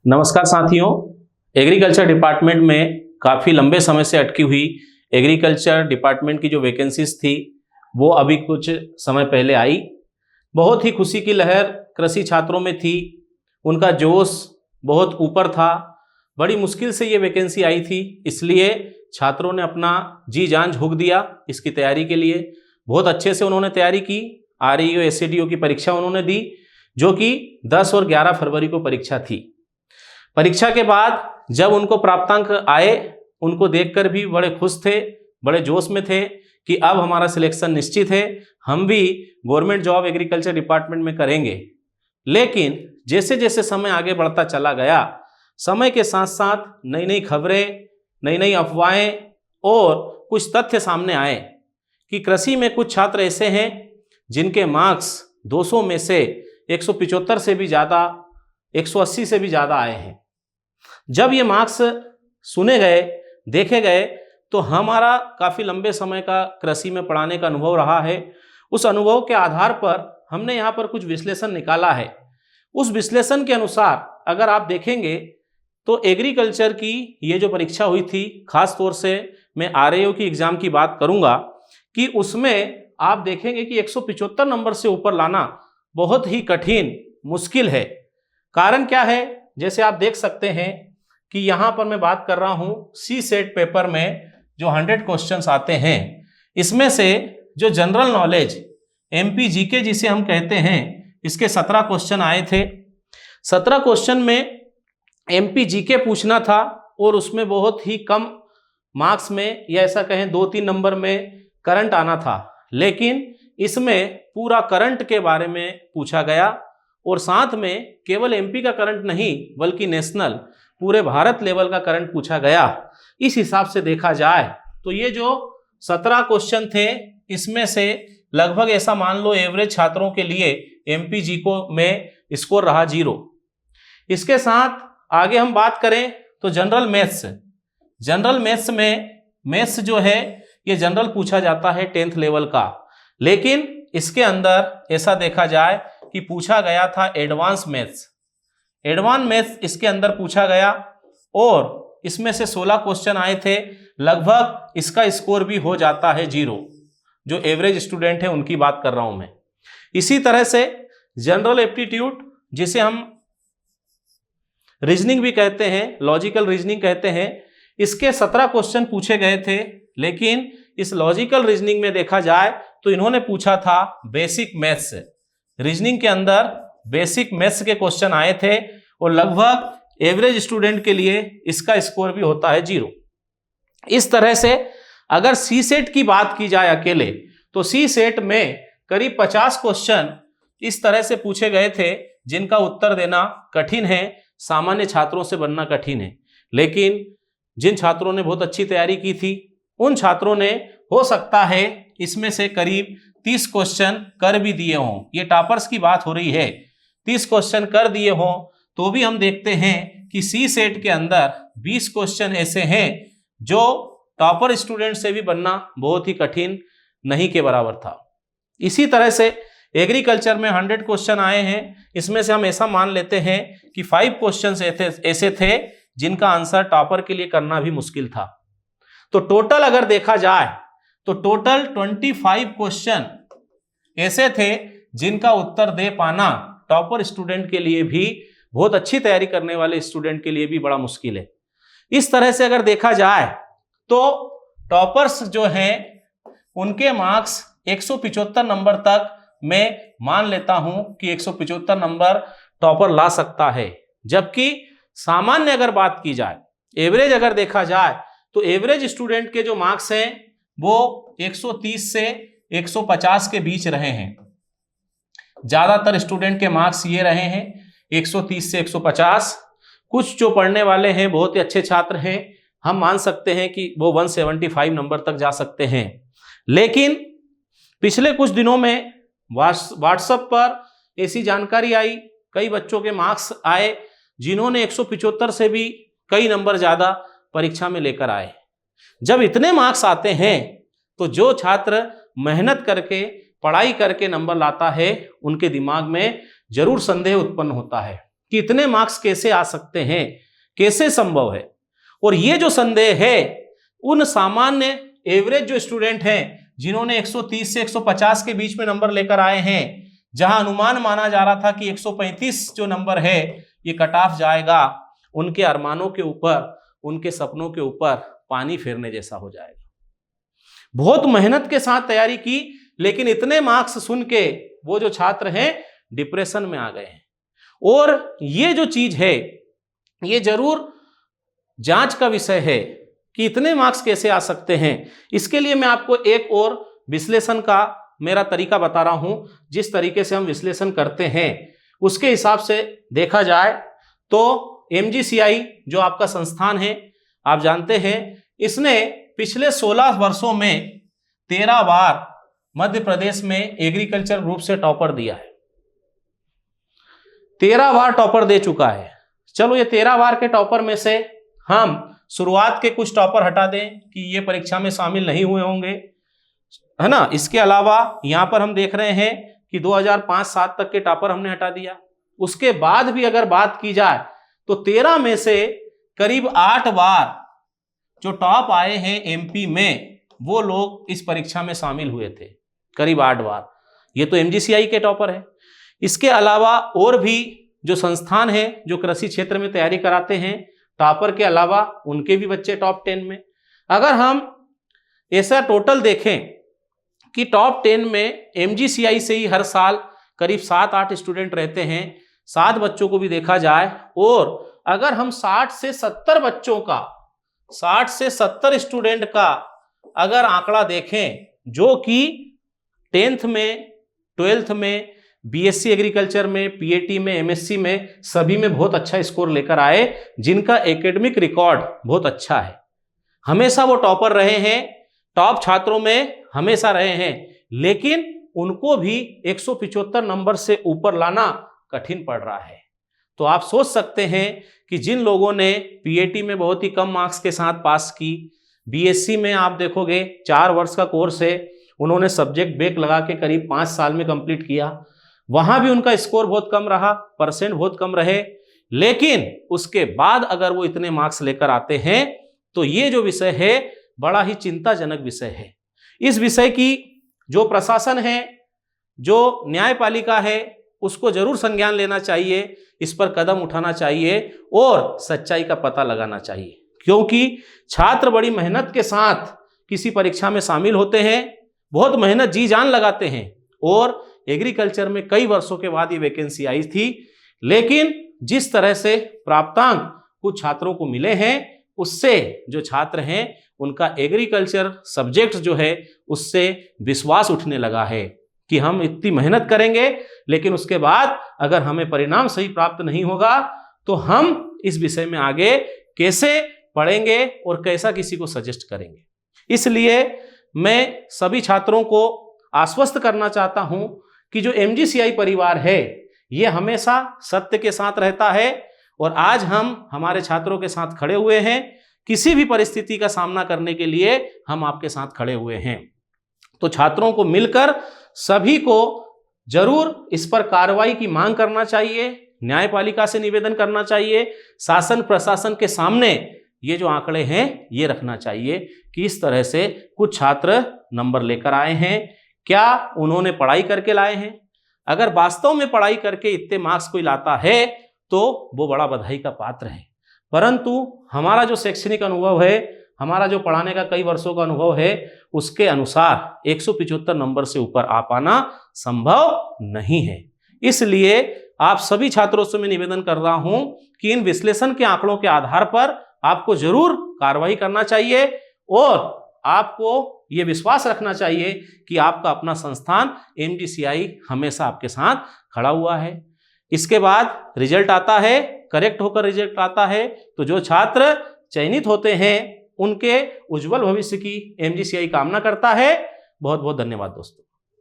नमस्कार साथियों, agriculture department में काफ़ी लंबे समय से अटकी हुई एग्रीकल्चर डिपार्टमेंट की जो वैकेंसीज थी वो अभी कुछ समय पहले आई। बहुत ही खुशी की लहर कृषि छात्रों में थी, उनका जोश बहुत ऊपर था। बड़ी मुश्किल से ये वैकेंसी आई थी, इसलिए छात्रों ने अपना जी जान झोंक दिया इसकी तैयारी के लिए। बहुत अच्छे से उन्होंने तैयारी की। REO SADO की परीक्षा उन्होंने दी, जो कि 10 और 11 फरवरी को परीक्षा थी। परीक्षा के बाद जब उनको प्राप्तांक आए, उनको देखकर भी बड़े खुश थे, बड़े जोश में थे कि अब हमारा सिलेक्शन निश्चित है, हम भी गवर्नमेंट जॉब एग्रीकल्चर डिपार्टमेंट में करेंगे। लेकिन जैसे जैसे समय आगे बढ़ता चला गया, समय के साथ साथ नई नई खबरें, नई नई अफवाहें और कुछ तथ्य सामने आए कि कृषि में कुछ छात्र ऐसे हैं जिनके मार्क्स 200 में से 175 से भी ज़्यादा, 180 से भी ज़्यादा आए हैं। जब ये मार्क्स सुने गए, देखे गए, तो हमारा काफ़ी लंबे समय का कृषि में पढ़ाने का अनुभव रहा है। उस अनुभव के आधार पर हमने यहाँ पर कुछ विश्लेषण निकाला है। उस विश्लेषण के अनुसार अगर आप देखेंगे तो एग्रीकल्चर की ये जो परीक्षा हुई थी, खास तौर से मैं RAO की एग्ज़ाम की बात करूँगा कि उसमें आप देखेंगे कि 175 नंबर से ऊपर लाना बहुत ही कठिन, मुश्किल है। कारण क्या है? जैसे आप देख सकते हैं कि यहाँ पर मैं बात कर रहा हूँ CSET पेपर में जो 100 क्वेश्चंस आते हैं, इसमें से जो जनरल नॉलेज MP GK जिसे हम कहते हैं, इसके 17 क्वेश्चन आए थे। 17 क्वेश्चन में MP GK पूछना था और उसमें बहुत ही कम मार्क्स में, या ऐसा कहें 2-3 नंबर में करंट आना था। लेकिन इसमें पूरा करंट के बारे में पूछा गया और साथ में केवल MP का करंट नहीं बल्कि नेशनल, पूरे भारत लेवल का करंट पूछा गया। इस हिसाब से देखा जाए तो ये जो 17 क्वेश्चन थे, इसमें से लगभग ऐसा मान लो एवरेज छात्रों के लिए MP GK में स्कोर रहा 0। इसके साथ आगे हम बात करें तो जनरल मैथ्स में मैथ्स जो है ये जनरल पूछा जाता है 10th लेवल का, लेकिन इसके अंदर ऐसा देखा जाए कि पूछा गया था एडवांस मैथ्स इसके अंदर पूछा गया और इसमें से 16 क्वेश्चन आए थे। लगभग इसका स्कोर भी हो जाता है 0, जो एवरेज स्टूडेंट है उनकी बात कर रहा हूं मैं। इसी तरह से जनरल एप्टीट्यूड, जिसे हम रीजनिंग भी कहते हैं, लॉजिकल रीजनिंग कहते हैं, इसके 17 क्वेश्चन पूछे गए थे। लेकिन इस लॉजिकल रीजनिंग में देखा जाए तो इन्होंने पूछा था बेसिक मैथ्स। रीजनिंग के अंदर बेसिक मैथ्स के क्वेश्चन आए थे और लगभग एवरेज स्टूडेंट के लिए इसका स्कोर भी होता है 0। इस तरह से अगर CSET की बात की जाए अकेले, तो CSET में करीब 50 क्वेश्चन इस तरह से पूछे गए थे जिनका उत्तर देना कठिन है, सामान्य छात्रों से बनना कठिन है। लेकिन जिन छात्रों ने बहुत अच्छी तैयारी की थी, उन छात्रों ने हो सकता है इसमें से करीब 30 क्वेश्चन कर भी दिए हों। ये टॉपर्स की बात हो रही है, 30 क्वेश्चन कर दिए हों। तो भी हम देखते हैं कि CSET के अंदर 20 क्वेश्चन ऐसे हैं जो टॉपर स्टूडेंट से भी बनना बहुत ही कठिन नहीं के बराबर था। इसी तरह से एग्रीकल्चर में 100 क्वेश्चन आए हैं, इसमें से हम ऐसा मान लेते हैं कि 5 क्वेश्चन ऐसे थे जिनका आंसर टॉपर के लिए करना भी मुश्किल था। तो टोटल अगर देखा जाए तो टोटल 25 क्वेश्चन ऐसे थे जिनका उत्तर दे पाना टॉपर स्टूडेंट के लिए भी, बहुत अच्छी तैयारी करने वाले स्टूडेंट के लिए भी बड़ा मुश्किल है। इस तरह से अगर देखा जाए तो टॉपर्स जो हैं उनके मार्क्स 175 नंबर तक मैं मान लेता हूं कि 175 नंबर टॉपर ला सकता है। जबकि सामान्य अगर बात की जाए, एवरेज अगर देखा जाए, तो एवरेज स्टूडेंट के जो मार्क्स हैं वो 130 से 150 के बीच रहे हैं। ज्यादातर स्टूडेंट के मार्क्स ये रहे हैं 130 से 150। कुछ जो पढ़ने वाले हैं, बहुत ही अच्छे छात्र हैं, हम मान सकते हैं कि वो 175 नंबर तक जा सकते हैं। लेकिन पिछले कुछ दिनों में व्हाट्सएप पर ऐसी जानकारी आई, कई बच्चों के मार्क्स आए जिन्होंने 175 से भी कई नंबर ज्यादा परीक्षा में लेकर आए। जब इतने मार्क्स आते हैं तो जो छात्र मेहनत करके, पढ़ाई करके नंबर लाता है, उनके दिमाग में जरूर संदेह उत्पन्न होता है कि इतने मार्क्स कैसे आ सकते हैं, कैसे संभव है। और ये जो संदेह है उन सामान्य एवरेज जो स्टूडेंट हैं जिन्होंने 130 से 150 के बीच में नंबर लेकर आए हैं, जहां अनुमान माना जा रहा था कि 135 जो नंबर है ये कट ऑफ जाएगा, उनके अरमानों के ऊपर, उनके सपनों के ऊपर पानी फेरने जैसा हो जाएगा। बहुत मेहनत के साथ तैयारी की, लेकिन इतने मार्क्स सुन के वो जो छात्र हैं डिप्रेशन में आ गए हैं। और ये जो चीज है ये जरूर जांच का विषय है कि इतने मार्क्स कैसे आ सकते हैं। इसके लिए मैं आपको एक और विश्लेषण का मेरा तरीका बता रहा हूं। जिस तरीके से हम विश्लेषण करते हैं उसके हिसाब से देखा जाए तो MGCI जो आपका संस्थान है, आप जानते हैं, इसने पिछले 16 वर्षों में 13 बार मध्य प्रदेश में एग्रीकल्चर ग्रुप से टॉपर दिया है। 13 बार टॉपर दे चुका है। चलो ये 13 बार के टॉपर में से हम शुरुआत के कुछ टॉपर हटा दें कि ये परीक्षा में शामिल नहीं हुए होंगे, है ना। इसके अलावा यहां पर हम देख रहे हैं कि 2005-7 तक के टॉपर हमने हटा दिया। उसके बाद भी अगर बात की जाए तो 13 में से करीब 8 बार जो टॉप आए हैं MP में, वो लोग इस परीक्षा में शामिल हुए थे, करीब 8 बार। ये तो MGCI के टॉपर है। इसके अलावा और भी जो संस्थान है जो कृषि क्षेत्र में तैयारी कराते हैं, टॉपर के अलावा उनके भी बच्चे टॉप 10 में। अगर हम ऐसा टोटल देखें कि टॉप 10 में MGCI से ही हर साल करीब 7-8 स्टूडेंट रहते हैं, 7 बच्चों को भी देखा जाए, और अगर हम 60 से 70 बच्चों का, 60 से 70 स्टूडेंट का अगर आंकड़ा देखें जो कि 10th में, 12th में, BSc एग्रीकल्चर में, PAT में, MSc में, सभी में बहुत अच्छा स्कोर लेकर आए, जिनका एकेडमिक रिकॉर्ड बहुत अच्छा है, हमेशा वो टॉपर रहे हैं, टॉप छात्रों में हमेशा रहे हैं, लेकिन उनको भी 175 नंबर से ऊपर लाना कठिन पड़ रहा है। तो आप सोच सकते हैं कि जिन लोगों ने PAT में बहुत ही कम मार्क्स के साथ पास की, BSc में आप देखोगे 4 वर्ष का कोर्स है, उन्होंने सब्जेक्ट बैक लगा के करीब 5 साल में कंप्लीट किया, वहां भी उनका स्कोर बहुत कम रहा, परसेंट बहुत कम रहे, लेकिन उसके बाद अगर वो इतने मार्क्स लेकर आते हैं तो ये जो विषय है बड़ा ही चिंताजनक विषय है। इस विषय की जो प्रशासन है, जो न्यायपालिका है, उसको जरूर संज्ञान लेना चाहिए, इस पर कदम उठाना चाहिए और सच्चाई का पता लगाना चाहिए, क्योंकि छात्र बड़ी मेहनत के साथ किसी परीक्षा में शामिल होते हैं, बहुत मेहनत जी जान लगाते हैं, और एग्रीकल्चर में कई वर्षों के बाद ये वैकेंसी आई थी, लेकिन जिस तरह से प्राप्तांक कुछ छात्रों को मिले हैं, उससे जो छात्र हैं उनका एग्रीकल्चर सब्जेक्ट जो है उससे विश्वास उठने लगा है कि हम इतनी मेहनत करेंगे, लेकिन उसके बाद अगर हमें परिणाम सही प्राप्त नहीं होगा तो हम इस विषय में आगे कैसे पढ़ेंगे और कैसा किसी को सजेस्ट करेंगे। इसलिए मैं सभी छात्रों को आश्वस्त करना चाहता हूं कि जो MGCI परिवार है ये हमेशा सत्य के साथ रहता है, और आज हम हमारे छात्रों के साथ खड़े हुए हैं। किसी भी परिस्थिति का सामना करने के लिए हम आपके साथ खड़े हुए हैं। तो छात्रों को मिलकर सभी को जरूर इस पर कार्रवाई की मांग करना चाहिए, न्यायपालिका से निवेदन करना चाहिए, शासन प्रशासन के सामने ये जो आंकड़े हैं ये रखना चाहिए कि इस तरह से कुछ छात्र नंबर लेकर आए हैं, क्या उन्होंने पढ़ाई करके लाए हैं। अगर वास्तव में पढ़ाई करके इतने मार्क्स कोई लाता है तो वो बड़ा बधाई का पात्र है, परंतु हमारा जो शैक्षणिक अनुभव है, हमारा जो पढ़ाने का कई वर्षों का अनुभव है, उसके अनुसार 175 नंबर से ऊपर आ पाना संभव नहीं है। इसलिए आप सभी छात्रों से मैं निवेदन कर रहा हूं कि इन विश्लेषण के आंकड़ों के आधार पर आपको जरूर कार्रवाई करना चाहिए, और आपको ये विश्वास रखना चाहिए कि आपका अपना संस्थान MGCI हमेशा आपके साथ खड़ा हुआ है। इसके बाद रिजल्ट आता है, करेक्ट होकर रिजल्ट आता है, तो जो छात्र चयनित होते हैं उनके उज्जवल भविष्य की MGCI कामना करता है। बहुत बहुत धन्यवाद दोस्तों।